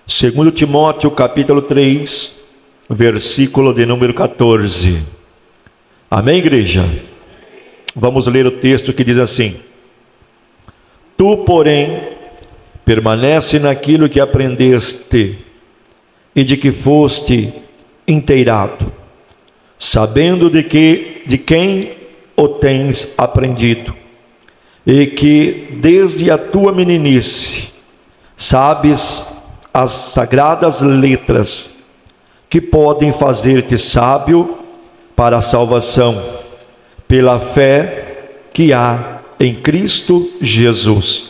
Segundo Timóteo capítulo 3, versículo de número 14. Amém, igreja? Vamos ler o texto que diz assim: Tu, porém, permanece naquilo que aprendeste e de que foste inteirado, sabendo de quem o tens aprendido, e que desde a tua meninice sabes as sagradas letras, que podem fazer-te sábio para a salvação, pela fé que há em Cristo Jesus.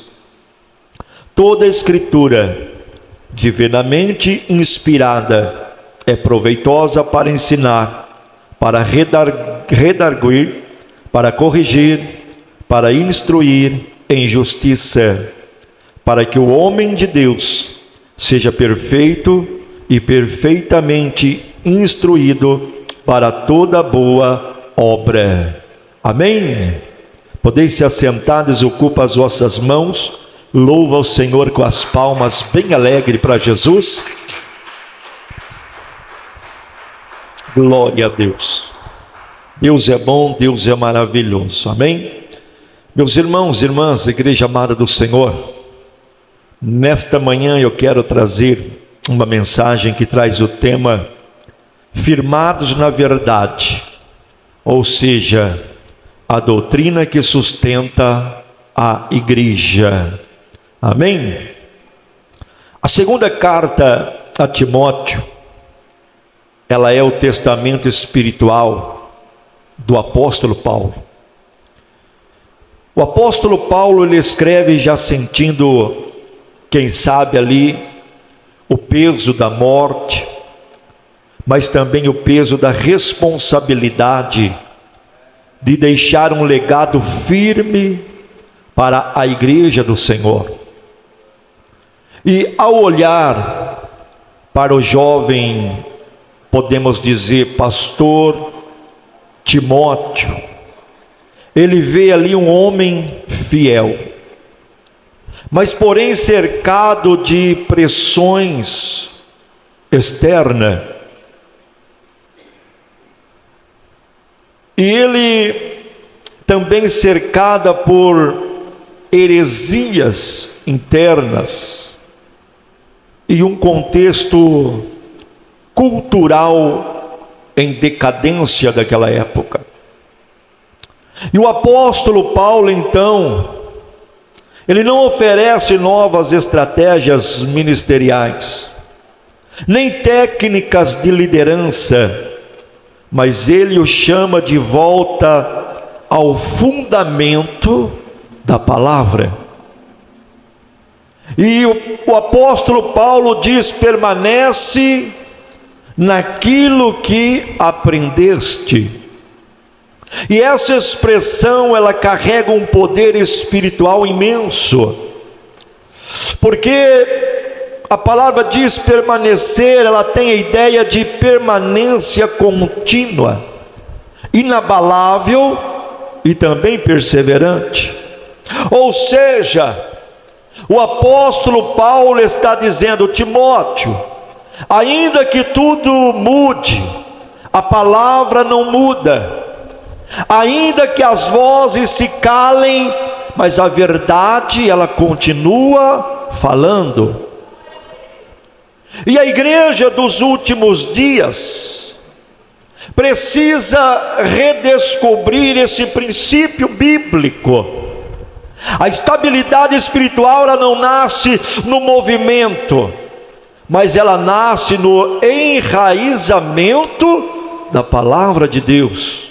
Toda a Escritura, divinamente inspirada, é proveitosa para ensinar, para redarguir, para corrigir, para instruir em justiça, para que o homem de Deus seja perfeito e perfeitamente instruído para toda boa obra. Amém? Podeis se assentar, desocupa as vossas mãos, louva o Senhor com as palmas bem alegre para Jesus. Glória a Deus. Deus é bom, Deus é maravilhoso. Amém? Meus irmãos e irmãs, igreja amada do Senhor, nesta manhã eu quero trazer uma mensagem que traz o tema firmados na verdade, ou seja, a doutrina que sustenta a igreja. Amém? A segunda carta a Timóteo, ela é o testamento espiritual do apóstolo Paulo. O apóstolo Paulo, ele escreve já sentindo, quem sabe ali, o peso da morte, mas também o peso da responsabilidade de deixar um legado firme para a igreja do Senhor. E ao olhar para o jovem, podemos dizer, pastor Timóteo, ele vê ali um homem fiel, mas porém cercado de pressões externas. E ele também cercada por heresias internas e um contexto cultural em decadência daquela época. E o apóstolo Paulo, então, ele não oferece novas estratégias ministeriais, nem técnicas de liderança, mas ele o chama de volta ao fundamento da palavra. E o apóstolo Paulo diz: permanece naquilo que aprendeste. E essa expressão, ela carrega um poder espiritual imenso, porque a palavra diz permanecer, ela tem a ideia de permanência contínua, inabalável e também perseverante. Ou seja, o apóstolo Paulo está dizendo: Timóteo, ainda que tudo mude, a palavra não muda. Ainda que as vozes se calem, mas a verdade, ela continua falando. E a igreja dos últimos dias precisa redescobrir esse princípio bíblico. A estabilidade espiritual, ela não nasce no movimento, mas ela nasce no enraizamento da palavra de Deus.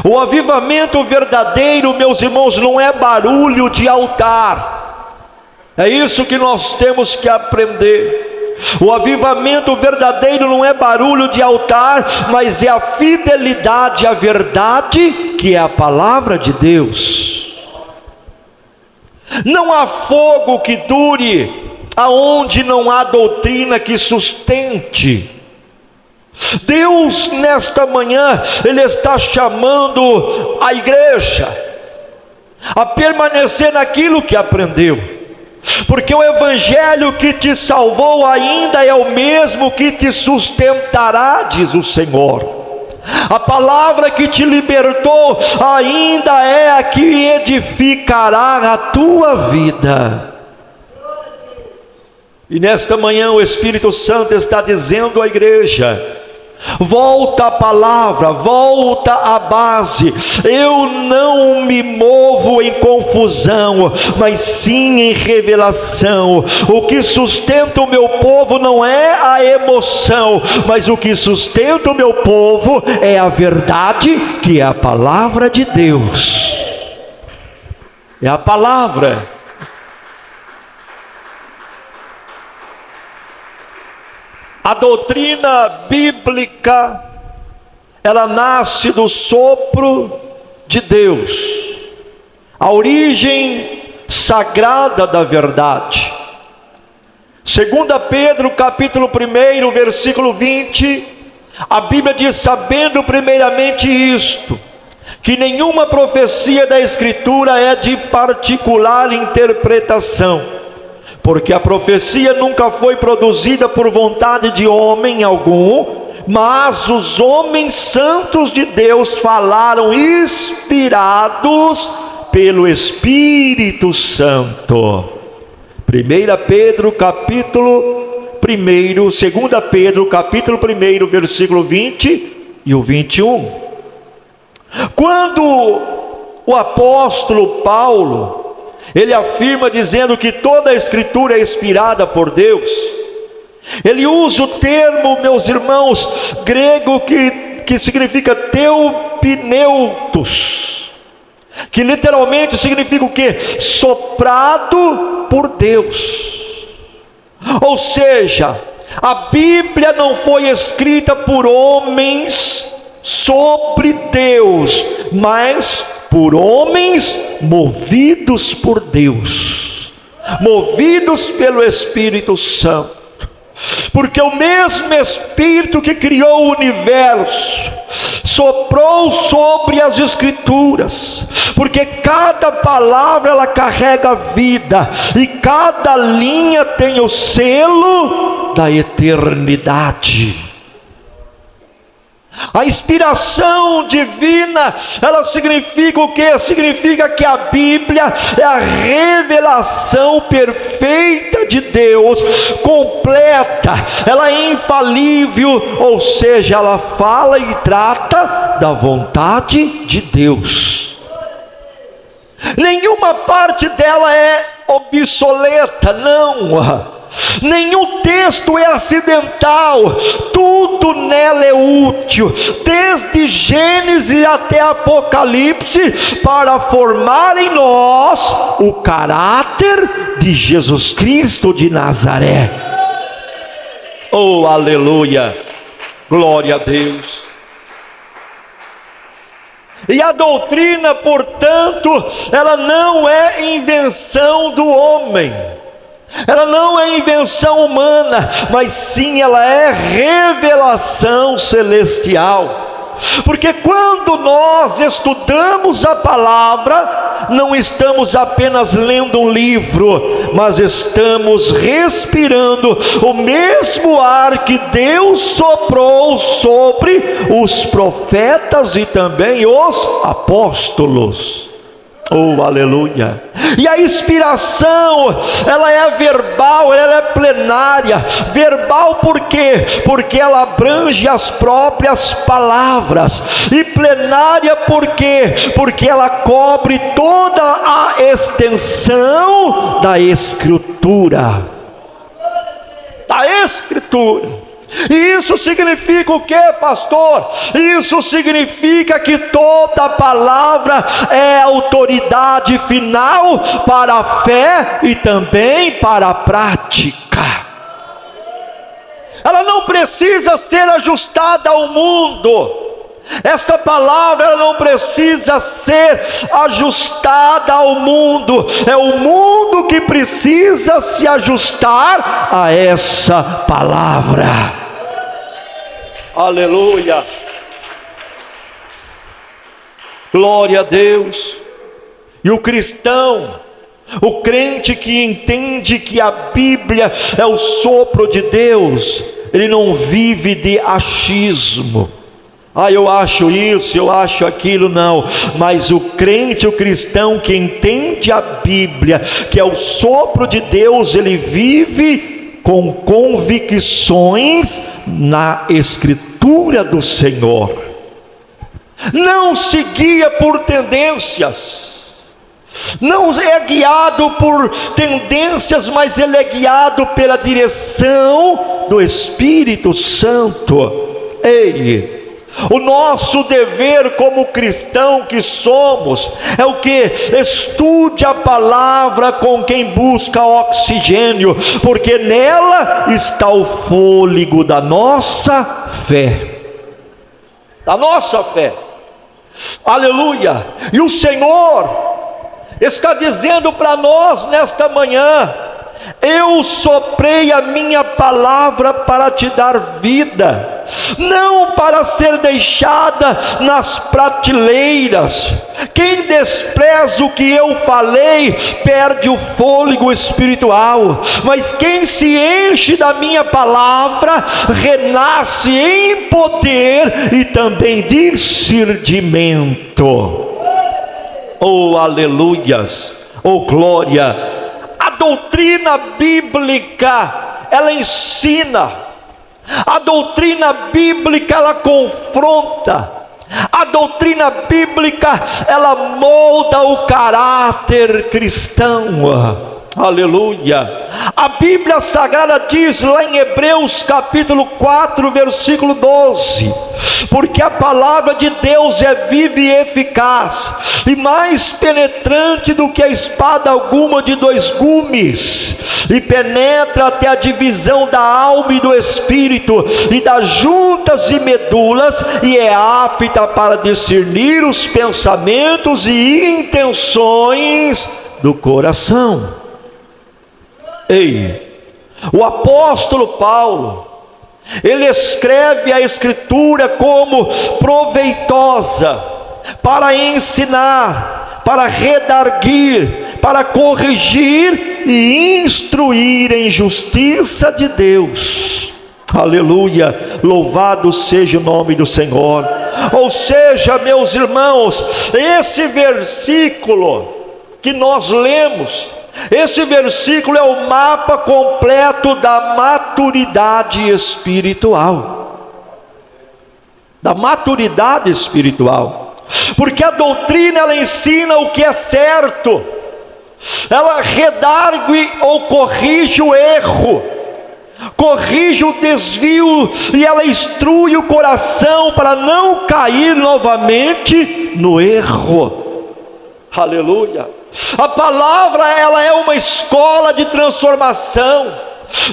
O avivamento verdadeiro, meus irmãos, não é barulho de altar. É isso que nós temos que aprender. O avivamento verdadeiro não é barulho de altar, mas é a fidelidade à verdade, que é a palavra de Deus. Não há fogo que dure aonde não há doutrina que sustente. Deus, nesta manhã, Ele está chamando a igreja a permanecer naquilo que aprendeu. porque o evangelho que te salvou ainda é o mesmo que te sustentará, diz o Senhor. A palavra que te libertou ainda é a que edificará a tua vida. E nesta manhã o Espírito Santo está dizendo à igreja: volta à palavra, volta à base. Eu não me movo em confusão, mas sim em revelação. O que sustenta o meu povo não é a emoção, mas o que sustenta o meu povo é a verdade, que é a palavra de Deus. É a palavra. A doutrina bíblica, ela nasce do sopro de Deus, a origem sagrada da verdade. 2 Pedro capítulo 1, versículo 20, a Bíblia diz: sabendo primeiramente isto, que nenhuma profecia da Escritura é de particular interpretação, porque a profecia nunca foi produzida por vontade de homem algum, mas os homens santos de Deus falaram inspirados pelo Espírito Santo. 1 Pedro capítulo 1, 2 Pedro capítulo 1, versículo 20 e o 21. Quando o apóstolo Paulo, ele afirma dizendo que toda a Escritura é inspirada por Deus, ele usa o termo, meus irmãos, grego que significa teopneutos, que literalmente significa o quê? Soprado por Deus. Ou seja, a Bíblia não foi escrita por homens sobre Deus, mas por homens movidos por Deus, movidos pelo Espírito Santo. Porque o mesmo Espírito que criou o universo soprou sobre as Escrituras, porque cada palavra ela carrega vida, e cada linha tem o selo da eternidade. A inspiração divina, ela significa o quê? Significa que a Bíblia é a revelação perfeita de Deus, completa, ela é infalível, ou seja, ela fala e trata da vontade de Deus. Nenhuma parte dela é obsoleta, não. Nenhum texto é acidental, tudo nela é útil, desde Gênesis até Apocalipse, para formar em nós o caráter de Jesus Cristo de Nazaré. Oh, aleluia, glória a Deus. E a doutrina, portanto, ela não é invenção do homem, ela não é invenção humana, mas sim ela é revelação celestial. Porque quando nós estudamos a palavra, não estamos apenas lendo um livro, mas estamos respirando o mesmo ar que Deus soprou sobre os profetas e também os apóstolos. Oh, aleluia. E a inspiração, ela é verbal, ela é plenária. Verbal por quê? Porque ela abrange as próprias palavras. E plenária por quê? Porque ela cobre toda a extensão da Escritura. Da Escritura. E isso significa o que, pastor? Isso significa que toda palavra é autoridade final para a fé e também para a prática. Ela não precisa ser ajustada ao mundo. Esta palavra ela não precisa ser ajustada ao mundo, é o mundo que precisa se ajustar a essa palavra. Aleluia, glória a Deus. E o cristão, O crente que entende que a Bíblia é o sopro de Deus, ele não vive de achismo. Eu acho isso, eu acho aquilo, não. Mas o crente, o cristão que entende a Bíblia, que é o sopro de Deus, ele vive com convicções na Escritura do Senhor. Não se guia por tendências, não é guiado por tendências, mas ele é guiado pela direção do Espírito Santo. O nosso dever como cristão que somos é o que? Estude a palavra com quem busca oxigênio, porque nela está o fôlego da nossa fé. Da nossa fé. Aleluia! E o Senhor está dizendo para nós nesta manhã: eu soprei a minha palavra para te dar vida, não para ser deixada nas prateleiras. Quem despreza o que eu falei perde o fôlego espiritual, mas quem se enche da minha palavra renasce em poder e também discernimento. Aleluias, glória. A doutrina bíblica, ela ensina. A doutrina bíblica, ela confronta. A doutrina bíblica, ela molda o caráter cristão. Aleluia. A Bíblia Sagrada diz lá em Hebreus capítulo 4, versículo 12: porque a palavra de Deus é viva e eficaz, e mais penetrante do que a espada alguma de dois gumes, e penetra até a divisão da alma e do espírito, e das juntas e medulas, e é apta para discernir os pensamentos e intenções do coração. O apóstolo Paulo, ele escreve a Escritura como proveitosa para ensinar, para redarguir, para corrigir e instruir em justiça de Deus. Aleluia, louvado seja o nome do Senhor. Ou seja, meus irmãos, esse versículo que nós lemos, esse versículo é o mapa completo da maturidade espiritual. Da maturidade espiritual. Porque a doutrina, ela ensina o que é certo. Ela redargue ou corrige o erro, corrige o desvio, e ela instrui o coração para não cair novamente no erro. Aleluia. A palavra, ela é uma escola de transformação.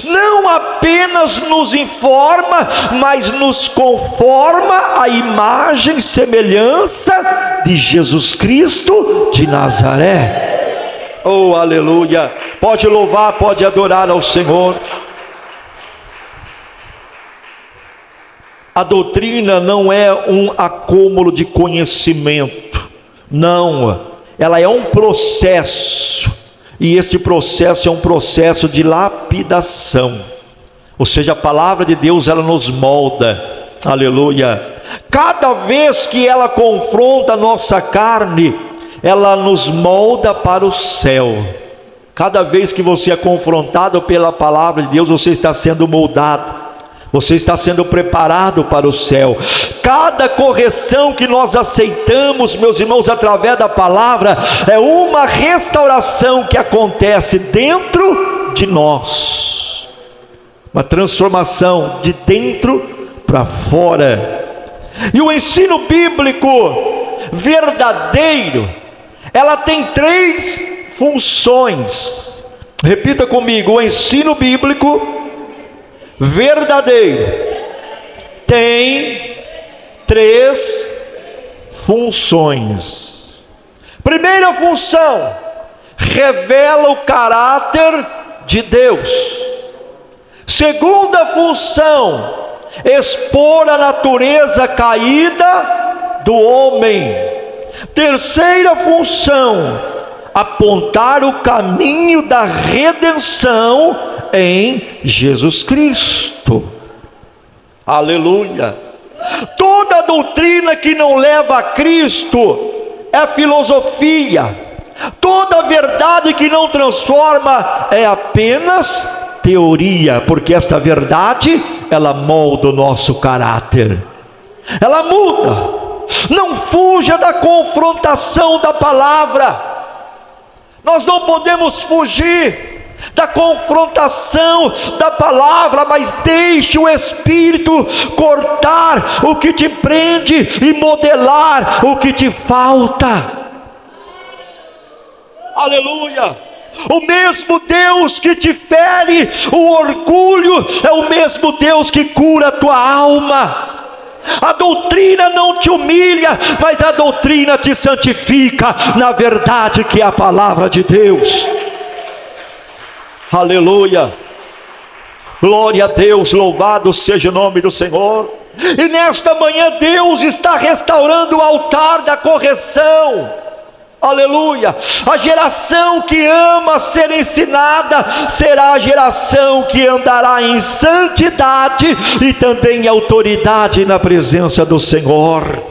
Não apenas nos informa, mas nos conforma à imagem e semelhança de Jesus Cristo de Nazaré. Aleluia. Pode louvar, pode adorar ao Senhor. A doutrina não é um acúmulo de conhecimento, não. Ela é um processo, e este processo é um processo de lapidação. Ou seja, a palavra de Deus, ela nos molda. Aleluia. Cada vez que ela confronta a nossa carne, ela nos molda para o céu. Cada vez que você é confrontado pela palavra de Deus, você está sendo moldado. Você está sendo preparado para o céu. Cada correção que nós aceitamos, meus irmãos, através da palavra, é uma restauração que acontece dentro de nós. Uma transformação de dentro para fora. E o ensino bíblico verdadeiro, ela tem 3 funções. Repita comigo: o ensino bíblico verdadeiro tem 3 funções. Primeira função: revela o caráter de Deus. Segunda função: expor a natureza caída do homem. Terceira função: apontar o caminho da redenção em Jesus Cristo. Aleluia! Toda doutrina que não leva a Cristo é filosofia. Toda verdade que não transforma é apenas teoria, porque esta verdade, ela molda o nosso caráter, ela muda. Não fuja da confrontação da palavra. Nós não podemos fugir da confrontação da palavra, mas deixe o Espírito cortar o que te prende e modelar o que te falta. Aleluia! O mesmo Deus que te fere o orgulho é o mesmo Deus que cura a tua alma. A doutrina não te humilha, mas a doutrina te santifica na verdade que é a palavra de Deus. Aleluia! Glória a Deus, louvado seja o nome do Senhor. E nesta manhã Deus está restaurando o altar da correção. Aleluia! A geração que ama ser ensinada será a geração que andará em santidade e também em autoridade na presença do Senhor.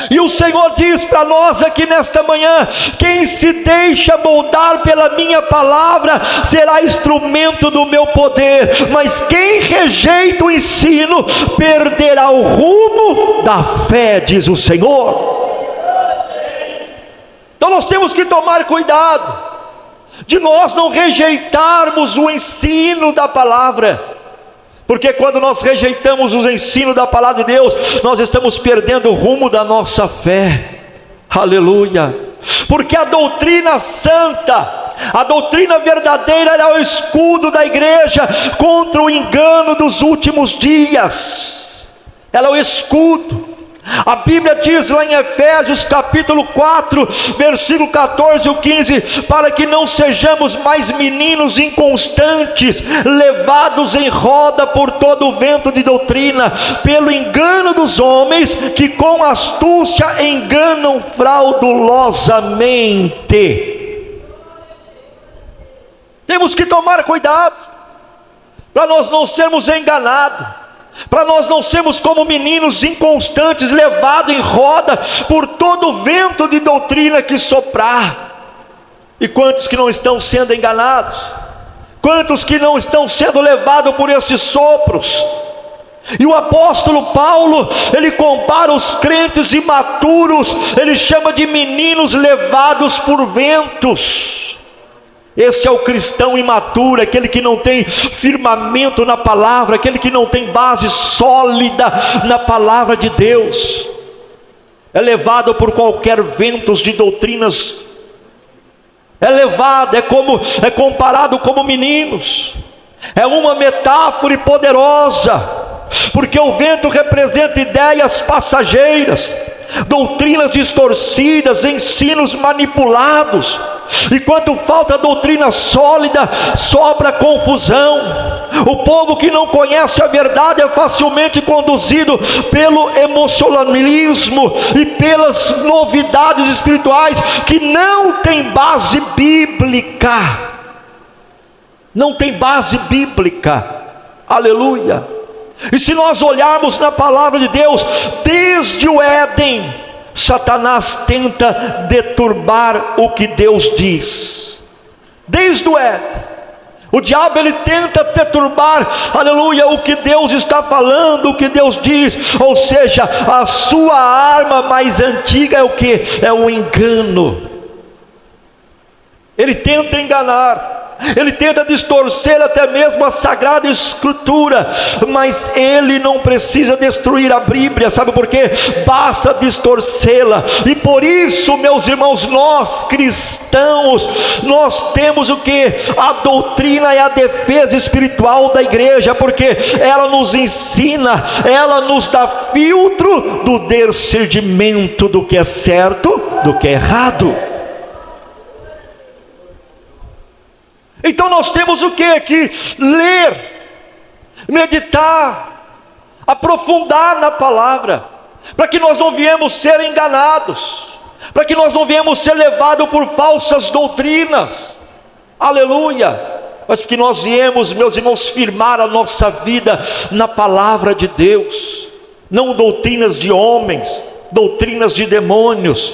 E o Senhor diz para nós aqui nesta manhã: quem se deixa moldar pela minha palavra será instrumento do meu poder, mas quem rejeita o ensino perderá o rumo da fé, diz o Senhor. Então nós temos que tomar cuidado de nós não rejeitarmos o ensino da palavra, porque quando nós rejeitamos os ensinos da palavra de Deus, nós estamos perdendo o rumo da nossa fé. Aleluia! Porque a doutrina santa, a doutrina verdadeira é o escudo da igreja contra o engano dos últimos dias. Ela é o escudo. A Bíblia diz lá em Efésios capítulo 4, versículo 14 e 15, para que não sejamos mais meninos inconstantes, levados em roda por todo o vento de doutrina, pelo engano dos homens, que com astúcia enganam fraudulosamente. Temos que tomar cuidado, para nós não sermos enganados, para nós não sermos como meninos inconstantes, levados em roda por todo o vento de doutrina que soprar. E quantos que não estão sendo enganados? Quantos que não estão sendo levados por esses sopros? E o apóstolo Paulo, ele compara os crentes imaturos, ele chama de meninos levados por ventos. Este é o cristão imaturo, aquele que não tem firmamento na palavra, aquele que não tem base sólida na palavra de Deus. É levado por qualquer ventos de doutrinas. É levado, é comparado como meninos. É uma metáfora poderosa, porque o vento representa ideias passageiras, doutrinas distorcidas, ensinos manipulados. E quando falta doutrina sólida, sobra confusão. O povo que não conhece a verdade é facilmente conduzido pelo emocionalismo e pelas novidades espirituais que não tem base bíblica. Não tem base bíblica. Aleluia! E se nós olharmos na palavra de Deus, desde o Éden, Satanás tenta deturbar o que Deus diz. Desde o Éden, o diabo ele tenta deturbar, aleluia, o que Deus está falando, o que Deus diz. Ou seja, a sua arma mais antiga é o que? É o engano. Ele tenta enganar, ele tenta distorcer até mesmo a Sagrada Escritura, mas ele não precisa destruir a Bíblia, sabe por quê? Basta distorcê-la. E por isso, meus irmãos, nós cristãos, nós temos o que? A doutrina é a defesa espiritual da igreja, porque ela nos ensina, ela nos dá filtro do discernimento do que é certo, do que é errado. Então nós temos o que aqui? Ler, meditar, aprofundar na palavra, para que nós não viemos ser enganados. para que nós não venhamos ser levados por falsas doutrinas, aleluia, mas que nós viemos, meus irmãos, firmar a nossa vida na palavra de Deus, não doutrinas de homens, doutrinas de demônios.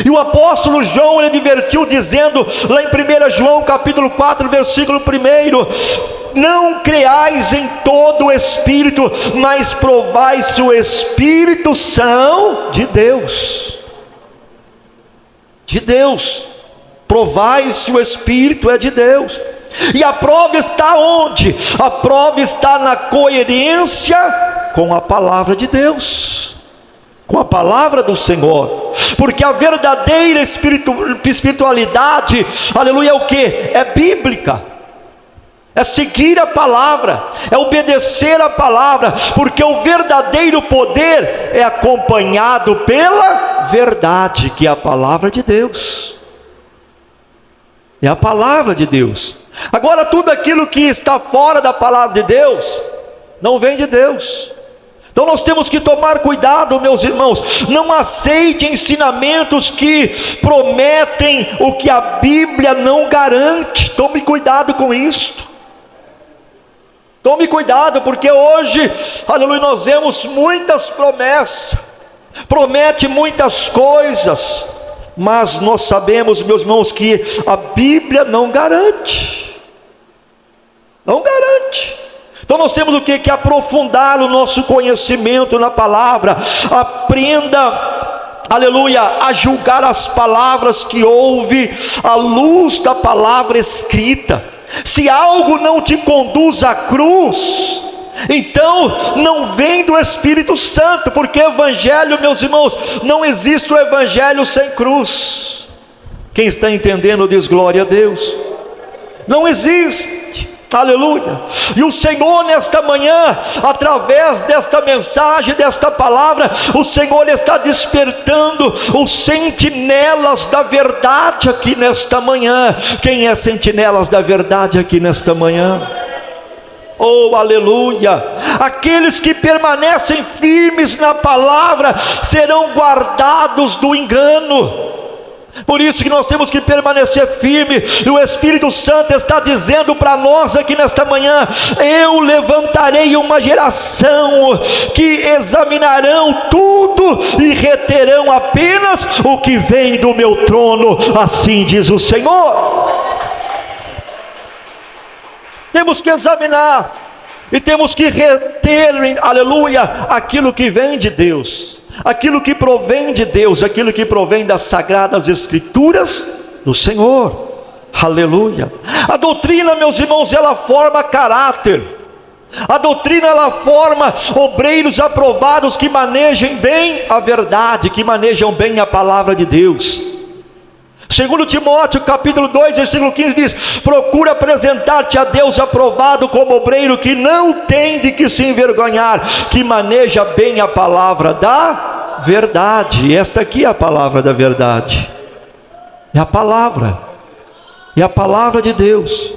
E o apóstolo João, ele advertiu dizendo, lá em 1 João capítulo 4, versículo 1, não creais em todo o Espírito, mas provai se o Espírito são de Deus. De Deus. Provai se o Espírito é de Deus. E a prova está onde? A prova está na coerência com a palavra de Deus, com a palavra do Senhor. Porque a verdadeira espiritualidade, aleluia, é o que? É bíblica, é seguir a palavra, é obedecer a palavra, porque o verdadeiro poder é acompanhado pela verdade, que é a palavra de Deus. É a palavra de Deus. Agora, tudo aquilo que está fora da palavra de Deus, não vem de Deus. Então nós temos que tomar cuidado, meus irmãos. Não aceite ensinamentos que prometem o que a Bíblia não garante. Tome cuidado com isto. Tome cuidado, porque hoje, aleluia, nós vemos muitas promessas. Promete muitas coisas, mas nós sabemos, meus irmãos, que a Bíblia não garante. Não garante. Então nós temos o que? Que aprofundar o nosso conhecimento na palavra. Aprenda, aleluia, a julgar as palavras que ouve à luz da palavra escrita. Se algo não te conduz à cruz, então não vem do Espírito Santo, porque evangelho, meus irmãos, não existe o evangelho sem cruz. Quem está entendendo diz glória a Deus. Não existe, aleluia. E o Senhor nesta manhã, através desta mensagem, desta palavra, o Senhor está despertando os sentinelas da verdade aqui nesta manhã. Quem é sentinelas da verdade aqui nesta manhã? Oh, aleluia! Aqueles que permanecem firmes na palavra serão guardados do engano. Por isso que nós temos que permanecer firme. E o Espírito Santo está dizendo para nós aqui nesta manhã: eu levantarei uma geração que examinarão tudo e reterão apenas o que vem do meu trono, assim diz o Senhor. Temos que examinar e temos que reter, aleluia, aquilo que vem de Deus, aquilo que provém de Deus, aquilo que provém das sagradas escrituras do Senhor, aleluia. A doutrina, meus irmãos, ela forma caráter. A doutrina, ela forma obreiros aprovados que manejem bem a verdade, que manejam bem a palavra de Deus. Segundo Timóteo capítulo 2, versículo 15 diz: procura apresentar-te a Deus aprovado como obreiro que não tem de que se envergonhar, que maneja bem a palavra da verdade. E esta aqui é a palavra da verdade, é a palavra de Deus.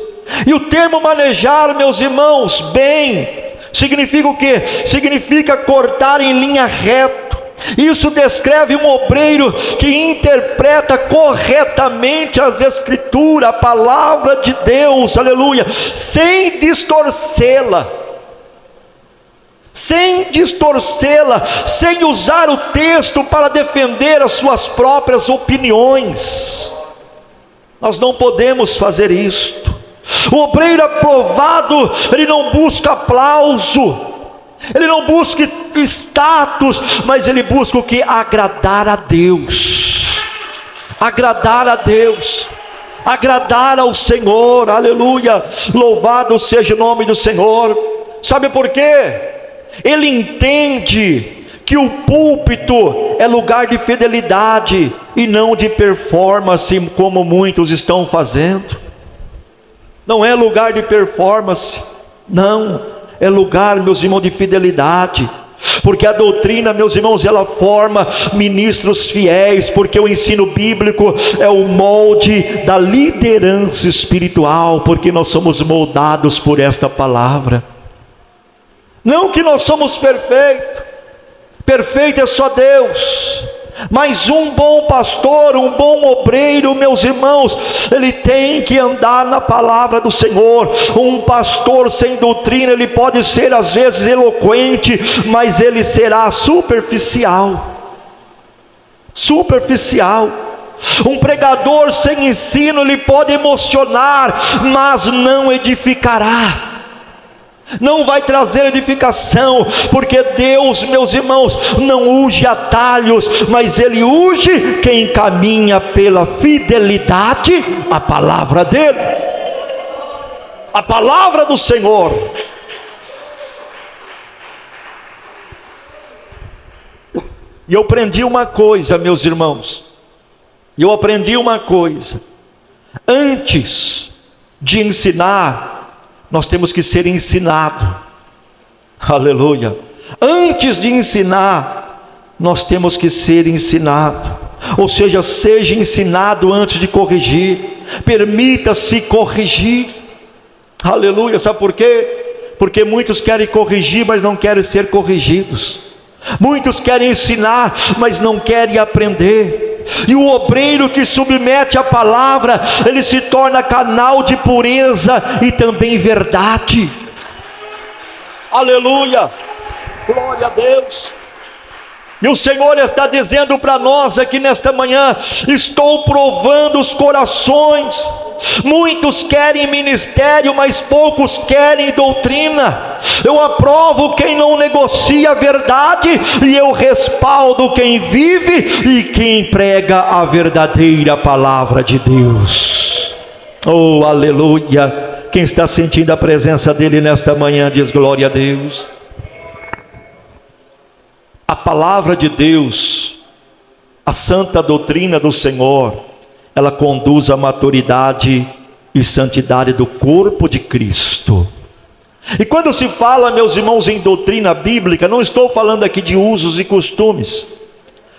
E o termo manejar, meus irmãos, bem, significa o quê? Significa cortar em linha reta. Isso descreve um obreiro que interpreta corretamente as escrituras, a palavra de Deus, aleluia, sem distorcê-la, sem usar o texto para defender as suas próprias opiniões. Nós não podemos fazer isto. O obreiro aprovado, ele não busca aplauso, ele não busca status, mas ele busca o que? Agradar a Deus, agradar a Deus, agradar ao Senhor, aleluia, louvado seja o nome do Senhor. Sabe por quê? Ele entende que o púlpito é lugar de fidelidade e não de performance, como muitos estão fazendo. Não é lugar de performance, não. É lugar, meus irmãos, de fidelidade. Porque a doutrina, meus irmãos, ela forma ministros fiéis. Porque o ensino bíblico é o molde da liderança espiritual. Porque nós somos moldados por esta palavra. Não que nós somos perfeitos. Perfeito é só Deus. Mas um bom pastor, um bom obreiro, meus irmãos, ele tem que andar na palavra do Senhor. Um pastor sem doutrina, ele pode ser às vezes eloquente, mas ele será superficial. Um pregador sem ensino, ele pode emocionar, mas não edificará. Não vai trazer edificação, porque Deus, meus irmãos, não unge atalhos, mas Ele unge quem caminha pela fidelidade à palavra dEle, a palavra do Senhor. E eu aprendi uma coisa, meus irmãos, antes de ensinar, nós temos que ser ensinado. Aleluia. Antes de ensinar, nós temos que ser ensinado. Ou seja, seja ensinado antes de corrigir. Permita-se corrigir. Aleluia. Sabe por quê? Porque muitos querem corrigir, mas não querem ser corrigidos. Muitos querem ensinar, mas não querem aprender. E o obreiro que submete a palavra, ele se torna canal de pureza e também verdade. Aleluia, glória a Deus. E o Senhor está dizendo para nós aqui nesta manhã: estou provando os corações. Muitos querem ministério, mas poucos querem doutrina. Eu aprovo quem não negocia a verdade, e eu respaldo quem vive e quem prega a verdadeira palavra de Deus. Oh, aleluia. Quem está sentindo a presença dele nesta manhã, diz glória a Deus. A palavra de Deus, a santa doutrina do Senhor, ela conduz à maturidade e santidade do corpo de Cristo. E quando se fala, meus irmãos, em doutrina bíblica, não estou falando aqui de usos e costumes,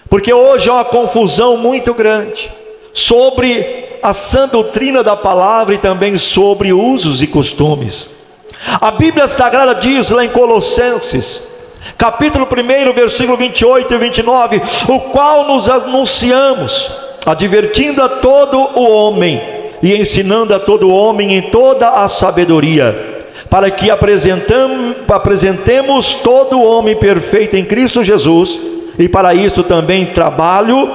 porque hoje há uma confusão muito grande sobre a sã doutrina da palavra e também sobre usos e costumes. A Bíblia Sagrada diz lá em Colossenses, capítulo 1, versículo 28 e 29, o qual nos anunciamos, advertindo a todo o homem e ensinando a todo homem em toda a sabedoria, para que apresentemos todo o homem perfeito em Cristo Jesus. E para isso também trabalho,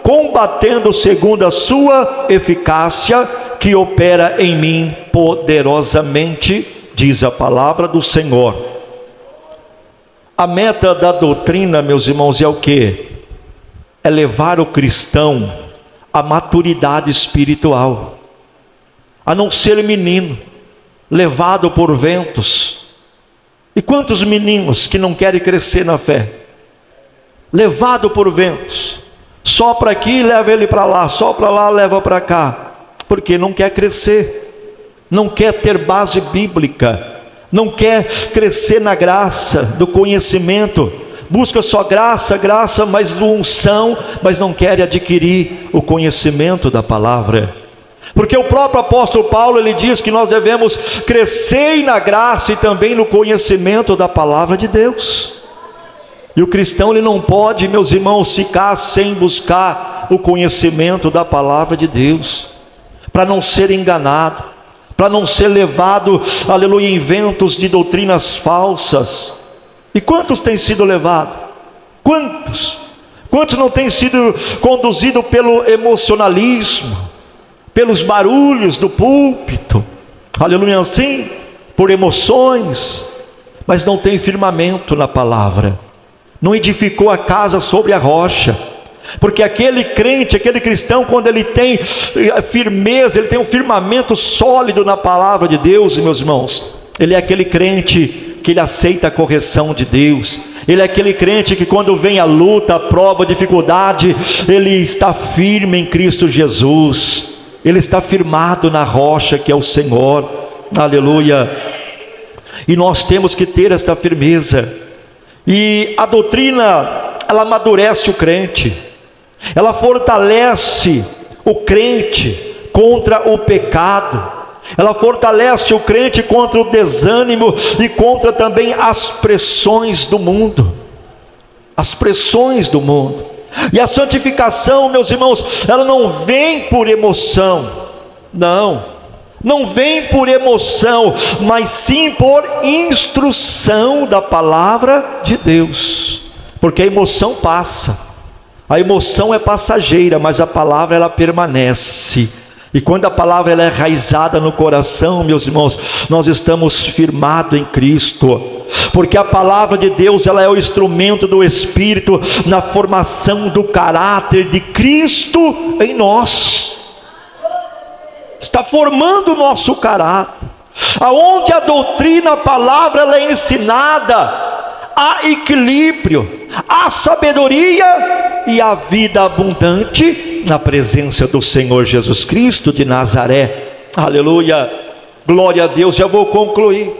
combatendo segundo a sua eficácia, que opera em mim poderosamente, diz a palavra do Senhor. A meta da doutrina, meus irmãos, é o quê? É levar o cristão à maturidade espiritual, a não ser menino, levado por ventos. E quantos meninos que não querem crescer na fé? Levado por ventos, sopra aqui, leva ele para lá, sopra lá, leva para cá, porque não quer crescer, não quer ter base bíblica, não quer crescer na graça do conhecimento, busca só graça, mas unção, mas não quer adquirir o conhecimento da palavra. Porque o próprio apóstolo Paulo, ele diz que nós devemos crescer na graça e também no conhecimento da palavra de Deus. E o cristão, ele não pode, meus irmãos, ficar sem buscar o conhecimento da palavra de Deus, para não ser enganado, para não ser levado, aleluia, em ventos de doutrinas falsas. E quantos têm sido levados? Quantos não têm sido conduzidos pelo emocionalismo, pelos barulhos do púlpito, aleluia, assim, por emoções, mas não tem firmamento na palavra, não edificou a casa sobre a rocha. Porque aquele crente, aquele cristão, quando ele tem firmeza, ele tem um firmamento sólido na palavra de Deus, meus irmãos, ele é aquele crente que ele aceita a correção de Deus. Ele é aquele crente que quando vem a luta, a prova, a dificuldade, ele está firme em Cristo Jesus, ele está firmado na rocha que é o Senhor, aleluia. E nós temos que ter esta firmeza. E a doutrina, ela amadurece o crente, ela fortalece o crente contra o pecado, ela fortalece o crente contra o desânimo e contra também as pressões do mundo. As pressões do mundo. E a santificação, meus irmãos, ela não vem por emoção, não vem por emoção, mas sim por instrução da palavra de Deus, porque a emoção passa, a emoção é passageira, mas a palavra ela permanece. E quando a palavra ela é enraizada no coração, meus irmãos, nós estamos firmados em Cristo, porque a palavra de Deus ela é o instrumento do Espírito na formação do caráter de Cristo em nós. Está formando o nosso caráter. Aonde a doutrina, a palavra ela é ensinada, há equilíbrio, há sabedoria e há vida abundante na presença do Senhor Jesus Cristo de Nazaré. Aleluia, glória a Deus. Já vou concluir.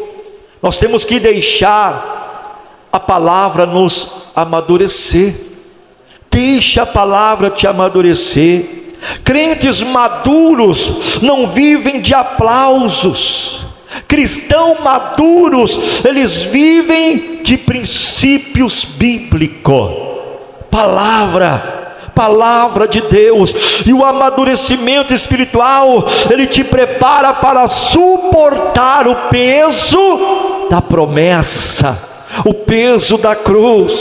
Nós temos que deixar a palavra nos amadurecer. Deixa a palavra te amadurecer. Crentes maduros não vivem de aplausos. Cristãos maduros, eles vivem de princípios bíblicos. Palavra de Deus. E o amadurecimento espiritual, ele te prepara para suportar o peso da promessa, o peso da cruz.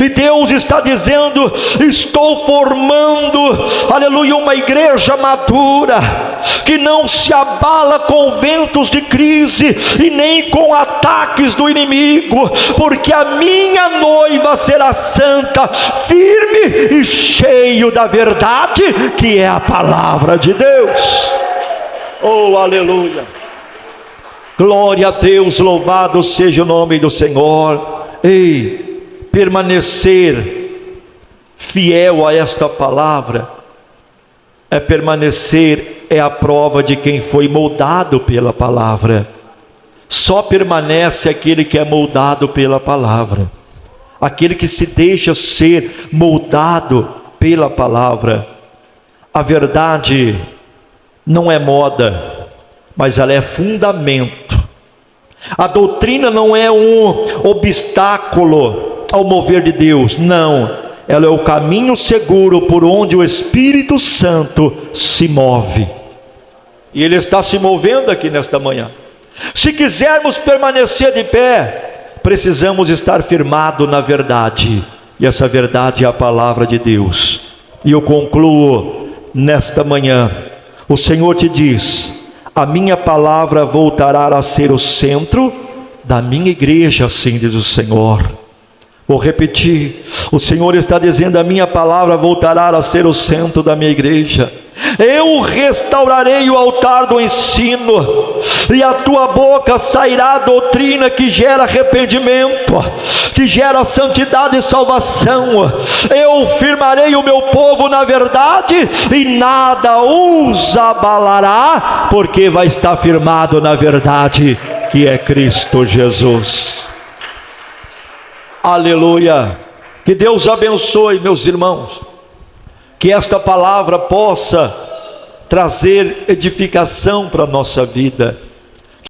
E Deus está dizendo: estou formando, aleluia, uma igreja madura, que não se abala com ventos de crise e nem com ataques do inimigo, porque a minha noiva será santa, firme e cheio da verdade, que é a palavra de Deus. Oh, aleluia, glória a Deus, louvado seja o nome do Senhor. Ei, permanecer fiel a esta palavra é a prova de quem foi moldado pela palavra. Só permanece aquele que é moldado pela palavra, aquele que se deixa ser moldado pela palavra. A verdade não é moda, mas ela é fundamento. A doutrina não é um obstáculo ao mover de Deus, não, ela é o caminho seguro por onde o Espírito Santo se move, e Ele está se movendo aqui nesta manhã. Se quisermos permanecer de pé, precisamos estar firmados na verdade, e essa verdade é a palavra de Deus. E eu concluo nesta manhã, o Senhor te diz: a minha palavra voltará a ser o centro da minha igreja, assim diz o Senhor. Vou repetir, o Senhor está dizendo: a minha palavra voltará a ser o centro da minha igreja. Eu restaurarei o altar do ensino, e a tua boca sairá a doutrina que gera arrependimento, que gera santidade e salvação. Eu firmarei o meu povo na verdade, e nada os abalará, porque vai estar firmado na verdade, que é Cristo Jesus. Aleluia. Que Deus abençoe, meus irmãos, que esta palavra possa trazer edificação para a nossa vida.